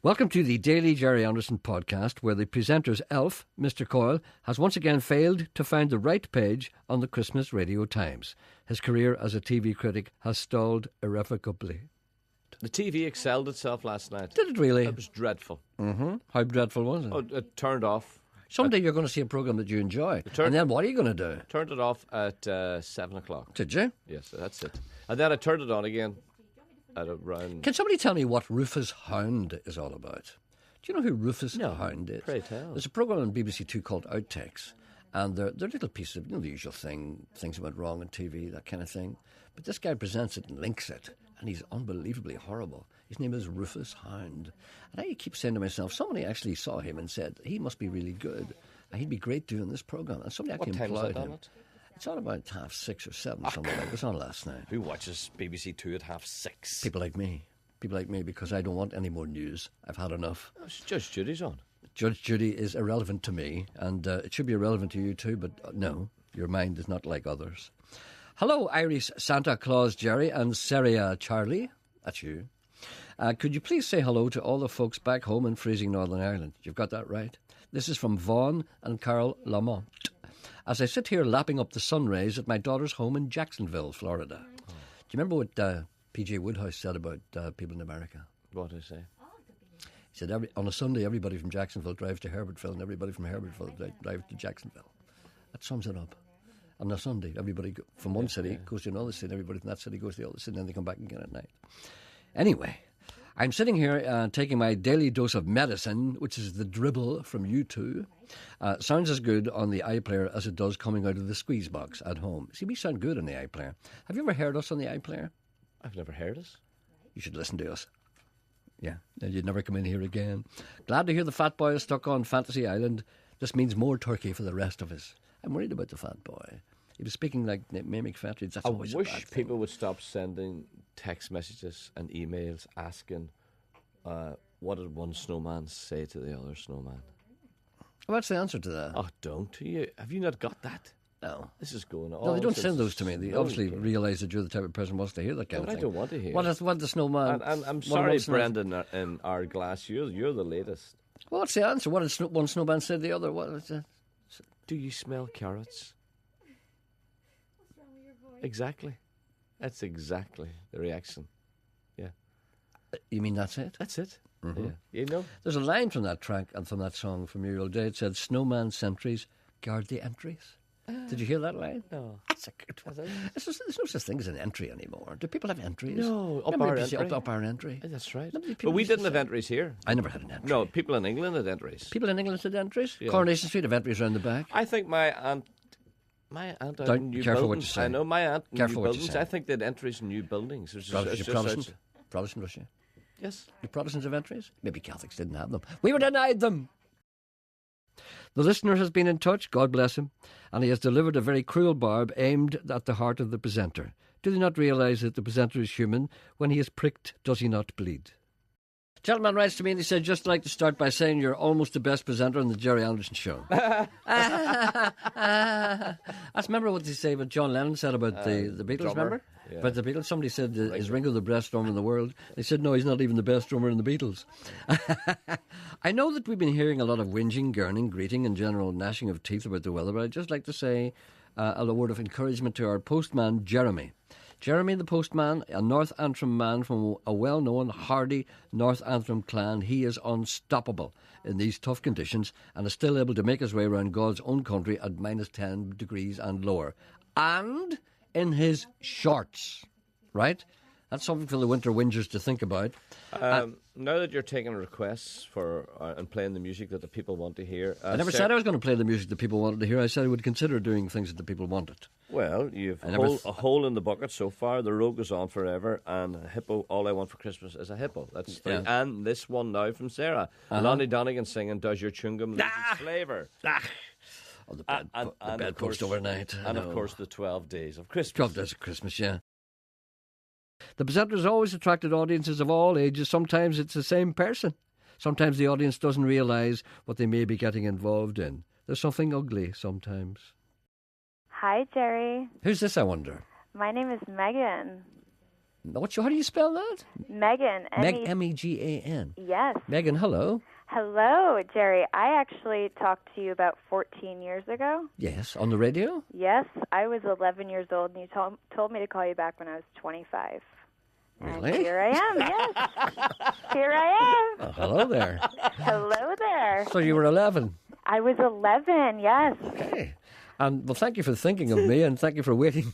Welcome to the Daily Jerry Anderson podcast, where the presenter's elf, Mr. Coyle, has once again failed to find the right page on the Christmas Radio Times. His career as a TV critic has stalled irrevocably. The TV excelled itself last night. Did it really? It was dreadful. Mm-hmm. How dreadful was it? Oh, it turned off. Someday you're going to see a programme that you enjoy. And then what are you going to do? Turned it off at 7 o'clock. Did you? Yes, that's it. And then I turned it on again at around... Can somebody tell me what Rufus Hound is all about? Do you know who Rufus Hound is? Pray tell. There's a programme on BBC Two called Outtakes, and they're little pieces of, the usual thing, things that went wrong on TV, that kind of thing. But this guy presents it and links it, and he's unbelievably horrible. His name is Rufus Hound. And I keep saying to myself, somebody actually saw him and said, he must be really good. He'd be great doing this programme. And somebody actually employed him. It's on about 6:30 or 7, something like that. It was on last night. Who watches BBC Two at 6:30? People like me. People like me, because I don't want any more news. I've had enough. Judge Judy's on. Judge Judy is irrelevant to me, and it should be irrelevant to you too, but no, your mind is not like others. Hello, Irish Santa Claus Jerry and Seria Charlie. That's you. Could you please say hello to all the folks back home in freezing Northern Ireland? You've got that right. This is from Vaughan and Carol Lamont. As I sit here lapping up the sun rays at my daughter's home in Jacksonville, Florida. Do you remember what P.J. Woodhouse said about people in America? What did he say? He said, on a Sunday, everybody from Jacksonville drives to Herbertville, and everybody from Herbertville drives to Jacksonville. That sums it up. On a Sunday, everybody from one city goes to another city, and everybody from that city goes to the other city, and then they come back again at night. Anyway, I'm sitting here taking my daily dose of medicine, which is the dribble from U2. Sounds as good on the iPlayer as it does coming out of the squeeze box at home. See, we sound good on the iPlayer. Have you ever heard us on the iPlayer? I've never heard us. You should listen to us. Yeah, then you'd never come in here again. Glad to hear the fat boy is stuck on Fantasy Island. This means more turkey for the rest of us. I'm worried about the fat boy. He was speaking like mimic fat. That's always a bad thing. I wish people would stop sending text messages and emails asking what did one snowman say to the other snowman. What's the answer to that? Oh, don't you? Have you not got that? No. This is going on. No, they don't send those to me. They obviously realise that you're the type of person who wants to hear that kind of thing. I don't want to hear what the snowman... I'm sorry, Brendan in our glass. You're the latest. Well, what's the answer? What did one snowman say to the other? What is it? Do you smell carrots? What's wrong with your voice? Exactly. That's exactly the reaction. Yeah. You mean that's it? That's it. Mm-hmm. Yeah. You know? There's a line from that track and from that song from Muriel Day. It said, snowman sentries guard the entries. Did you hear that line? No. That's a good one. There's no such thing as an entry anymore. Do people have entries? No, up our entry. That's right. But we didn't have entries here. I never had an entry. No, people in England had entries. People in England had entries? Yeah. Coronation Street have entries around the back. I think my aunt out in New careful buildings. what you say. I know my aunt in careful new what buildings. You say. I think they had entries in new buildings. Protestant, was she? Yes. The Protestants have entries? Maybe Catholics didn't have them. We were denied them. The listener has been in touch, God bless him, and he has delivered a very cruel barb aimed at the heart of the presenter. Do they not realise that the presenter is human? When he is pricked, does he not bleed? Gentleman writes to me and he said, just like to start by saying you're almost the best presenter on the Jerry Anderson Show. That's remember what they say, what John Lennon said about the Beatles, drummer. remember? Yeah. About the Beatles, somebody said, is Ringo the best drummer in the world? They said, no, he's not even the best drummer in the Beatles. I know that we've been hearing a lot of whinging, gurning, greeting and general gnashing of teeth about the weather, but I'd just like to say a word of encouragement to our postman, Jeremy. Jeremy the postman, a North Antrim man from a well-known, hardy North Antrim clan. He is unstoppable in these tough conditions and is still able to make his way around God's own country at minus 10 degrees and lower. And in his shorts, right? That's something for the winter whingers to think about. Now that you're taking requests for and playing the music that the people want to hear... I never said I was going to play the music that people wanted to hear. I said I would consider doing things that the people wanted. Well, you've a hole in the bucket so far. The road goes on forever. And a hippo, all I want for Christmas is a hippo. That's three. Yeah. And this one now from Sarah. Lonnie Donegan singing, Does Your Chewing Gum Lose Its Flavour? Oh, the bedpost overnight. And of course the 12 Days of Christmas. 12 Days of Christmas, yeah. The presenter has always attracted audiences of all ages. Sometimes it's the same person. Sometimes the audience doesn't realise what they may be getting involved in. There's something ugly sometimes. Hi, Jerry. Who's this, I wonder? My name is Megan. How do you spell that? Megan. Megan. Yes. Megan, hello. Hello, Jerry. I actually talked to you about 14 years ago. Yes, on the radio? Yes, I was 11 years old, and you told me to call you back when I was 25. Really? And here I am, yes. Here I am. Oh, hello there. Hello there. So you were 11. I was 11, yes. Okay. And well, thank you for thinking of me, and thank you for waiting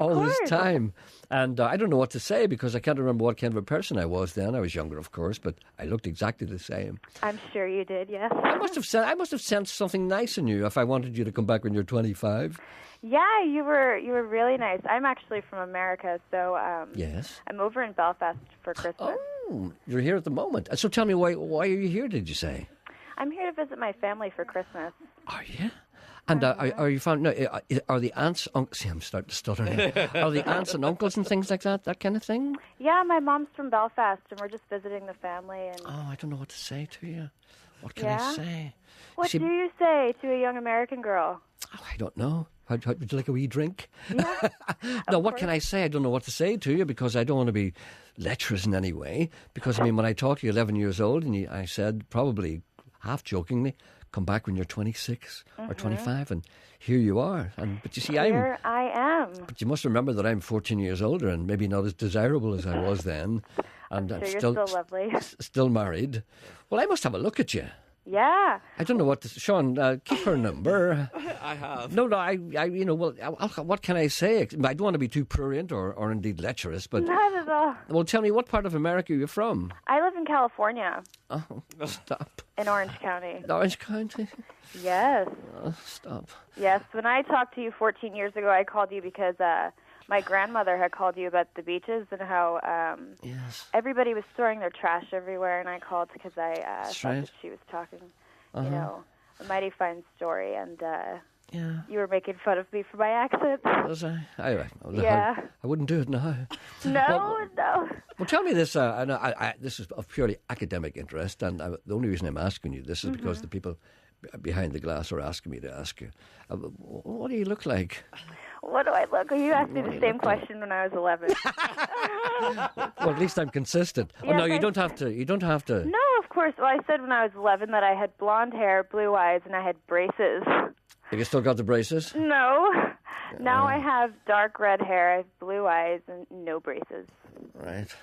all this time. And I don't know what to say because I can't remember what kind of a person I was then. I was younger, of course, but I looked exactly the same. I'm sure you did, yes. I must have sensed something nice in you if I wanted you to come back when you're 25. Yeah, you were really nice. I'm actually from America, so Yes. I'm over in Belfast for Christmas. Oh, you're here at the moment. So tell me, why are you here, did you say? I'm here to visit my family for Christmas. Are you? And are you found? No, are the aunts? See, I'm starting to stutter now. Are the aunts and uncles and things like that kind of thing? Yeah, my mom's from Belfast, and we're just visiting the family. And oh, I don't know what to say to you. What can I say? What do you say to a young American girl? Oh, I don't know. Would you like a wee drink? Yeah, no, what can I say? I don't know what to say to you because I don't want to be lecherous in any way. Because, I mean, when I talked to you 11 years old, and I said, probably half jokingly, come back when you're 26 or 25, and here you are. But you see, here I am. But you must remember that I'm 14 years older and maybe not as desirable as I was then. And I'm still lovely. Still married. Well, I must have a look at you. Yeah. I don't know what to... Sean, keep her number. I have. No, what can I say? I don't want to be too prurient or indeed lecherous, but... Not at all. Well, tell me, what part of America are you from? I live in California. Oh, stop. In Orange County. Orange County? Yes. Oh, stop. Yes, when I talked to you 14 years ago, I called you because my grandmother had called you about the beaches and how everybody was throwing their trash everywhere, and I called because I thought that she was talking, a mighty fine story, and you were making fun of me for my accent. Was I? I wouldn't do it now. No. Well, tell me this, this is of purely academic interest, and the only reason I'm asking you this is because the people behind the glass are asking me to ask you. What do you look like? What do I look? You asked me the same question when I was 11. Well, at least I'm consistent. Yes, oh no, you don't have to. You don't have to. No, of course. Well, I said when I was 11 that I had blonde hair, blue eyes, and I had braces. Have you still got the braces? No. Now I have dark red hair, I have blue eyes, and no braces. Right.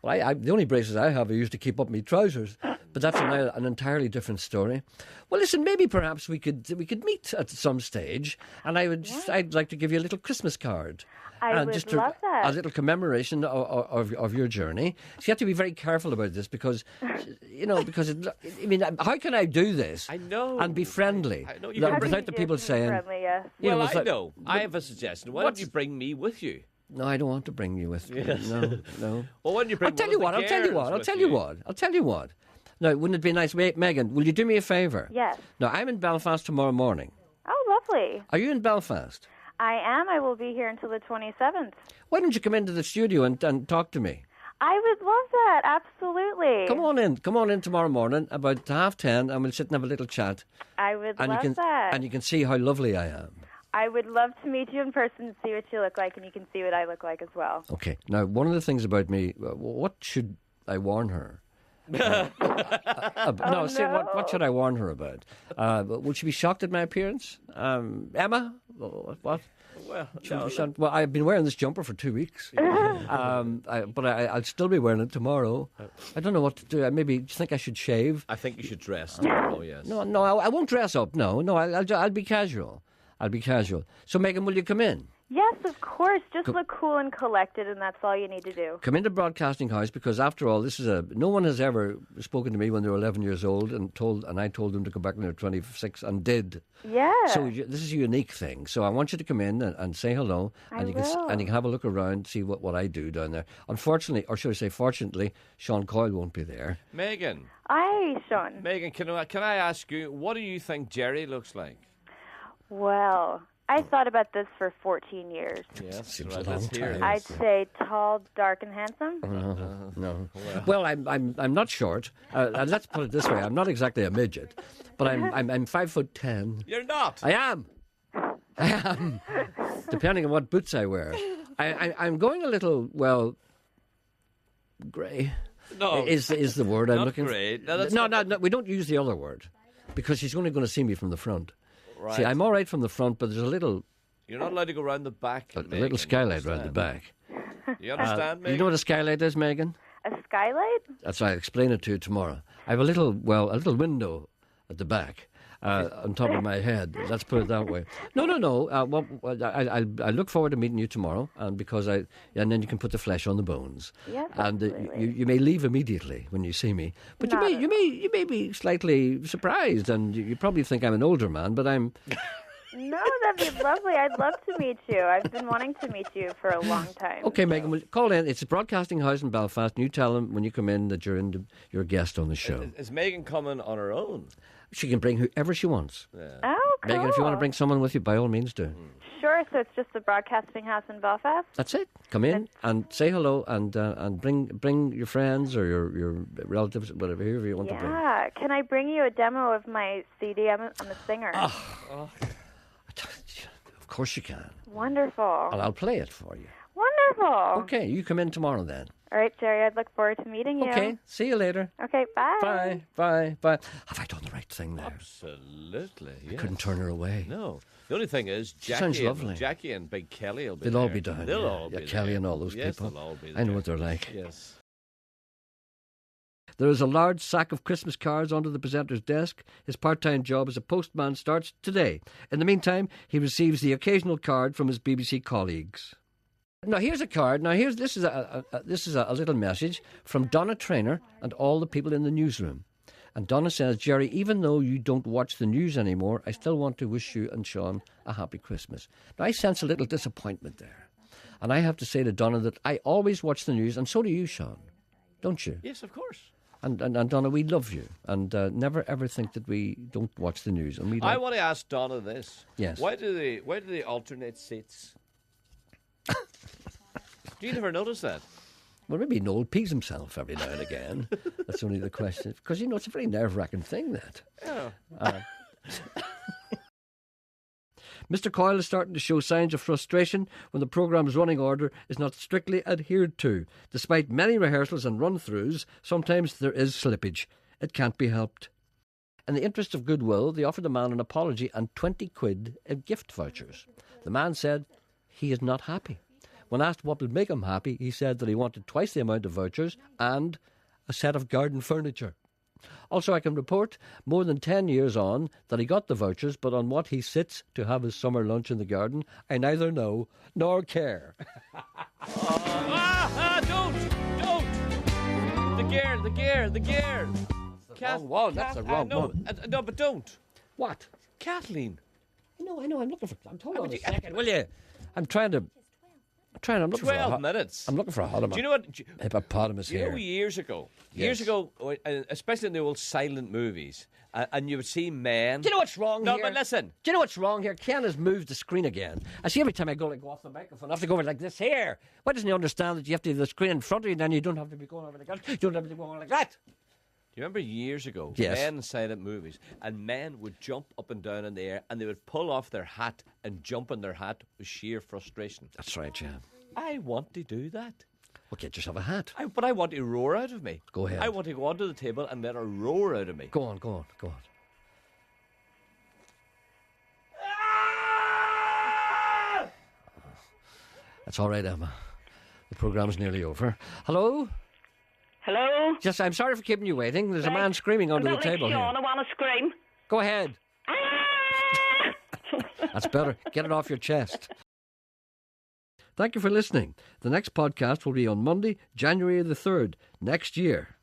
Well, the only braces I have are used to keep up my trousers, but that's an entirely different story. Well, listen, maybe perhaps we could meet at some stage, and I'd like to give you a little Christmas card. I would love that. A little commemoration of your journey. So you have to be very careful about this because, how can I do this? I know. And be friendly I know without the people saying. Friendly, yes. Well, I know. I have a suggestion. Why don't you bring me with you? No, I don't want to bring you with me. Yes. No. Well, why don't you bring I'll tell you what. Now, wouldn't it be nice, Megan, will you do me a favour? Yes. Now, I'm in Belfast tomorrow morning. Oh, lovely. Are you in Belfast? I am. I will be here until the 27th. Why don't you come into the studio and talk to me? I would love that. Absolutely. Come on in tomorrow morning about 10:30 and we'll sit and have a little chat. I would love that. And you can see how lovely I am. I would love to meet you in person and see what you look like, and you can see what I look like as well. Okay. Now, one of the things about me, what should I warn her? What should I warn her about? Will she be shocked at my appearance? Emma? What? Well, I've been wearing this jumper for 2 weeks. But I'll still be wearing it tomorrow. I don't know what to do. Maybe do you think I should shave? I think you should dress tomorrow, yes. No, I won't dress up. No, I'll be casual. So, Megan, will you come in? Yes, of course. Just look cool and collected, and that's all you need to do. Come into Broadcasting House because, after all, no one has ever spoken to me when they were 11 years old and I told them to come back when they were 26 and did. Yeah. So this is a unique thing. So I want you to come in and say hello, and you can have a look around, see what I do down there. Unfortunately, or should I say fortunately, Sean Coyle won't be there. Megan. Hi, Sean. Megan, can I ask you, what do you think Jerry looks like? Well, I thought about this for 14 years. Yes, seems a long time. I'd say tall, dark, and handsome. No. Well, I'm not short. Let's put it this way: I'm not exactly a midget, but I'm 5'10". You're not. I am. Depending on what boots I wear. I'm going a little grey. No. Is the word I'm looking for. No, we don't use the other word because she's only going to see me from the front. Right. See, I'm all right from the front, but there's a little... You're not allowed to go round the back. A little skylight round the back. You understand, Megan? You know what a skylight is, Megan? A skylight? That's right. I'll explain it to you tomorrow. I have a little window at the back. On top of my head. Let's put it that way. No. I look forward to meeting you tomorrow, and then you can put the flesh on the bones. Yes, and absolutely. You may leave immediately when you see me, but you may be slightly surprised, and you probably think I'm an older man, but I'm. No, that'd be lovely. I'd love to meet you. I've been wanting to meet you for a long time. Okay, Megan, we'll call in. It's a broadcasting house in Belfast, and you tell them when you come in that you're a guest on the show. Is Megan coming on her own? She can bring whoever she wants. Yeah. Oh, cool. Megan, if you want to bring someone with you, by all means do. Sure, so it's just the broadcasting house in Belfast? That's it. Come in and say hello and bring your friends or your relatives, whoever you want to bring. Yeah. Can I bring you a demo of my CD? I'm a singer. Of course you can. Wonderful. And I'll play it for you. Wonderful. Okay, you come in tomorrow then. All right, Jerry, I'd look forward to meeting you. Okay, see you later. Okay, bye. Bye. Have I done the right thing there? Absolutely, yes. I couldn't turn her away. No. The only thing is, sounds lovely. Jackie and Big Kelly will be They'll all be down. They'll all be there. Kelly and all those people. They'll all be there. I know what they're like. Yes. There is a large sack of Christmas cards under the presenter's desk. His part-time job as a postman starts today. In the meantime, he receives the occasional card from his BBC colleagues. Now here's a card. This is a little message from Donna Traynor and all the people in the newsroom. And Donna says, Jerry, even though you don't watch the news anymore, I still want to wish you and Sean a happy Christmas. Now I sense a little disappointment there. And I have to say to Donna that I always watch the news, and so do you, Sean. Don't you? Yes, of course. And Donna, we love you, and never ever think that we don't watch the news. And I want to ask Donna this. Yes. Why do they alternate seats? Do you never notice that? Well, maybe Noel pees himself every now and again. That's only the question. Because, it's a very nerve-wracking thing, that. Yeah. Mr. Coyle is starting to show signs of frustration when the programme's running order is not strictly adhered to. Despite many rehearsals and run-throughs, sometimes there is slippage. It can't be helped. In the interest of goodwill, they offered the man an apology and 20 quid in gift vouchers. The man said he is not happy. When asked what would make him happy, he said that he wanted twice the amount of vouchers and a set of garden furniture. Also, I can report, more than 10 years on, that he got the vouchers, but on what he sits to have his summer lunch in the garden, I neither know nor care. Don't! The gear! Wrong one, that's the wrong one. No, but don't. What? Kathleen. I know, I'm looking for... Hold on a second, will you? I'm looking 12 for minutes. I'm looking for a hippopotamus. Do you know what? Hippopotamus Do you here. know years ago, especially in the old silent movies, and you would see men... Do you know what's wrong here? No, but listen. Do you know what's wrong here? Ken has moved the screen again. I see every time I go off the microphone, I have to go over like this here. Why doesn't he understand that you have to have the screen in front of you, and then you don't have to be going over like that? You don't have to be going like that. Do you remember years ago, yes, men in silent movies, and men would jump up and down in the air, and they would pull off their hat and jump in their hat with sheer frustration? That's right, yeah. I want to do that. Well, get yourself a hat. But I want to roar out of me. Go ahead. I want to go onto the table and let her roar out of me. Go on. That's all right, Emma. The programme's nearly over. Hello? Hello? Yes, I'm sorry for keeping you waiting. There's a man screaming under the table here. I want to scream. Go ahead. That's better. Get it off your chest. Thank you for listening. The next podcast will be on Monday, January the 3rd, next year.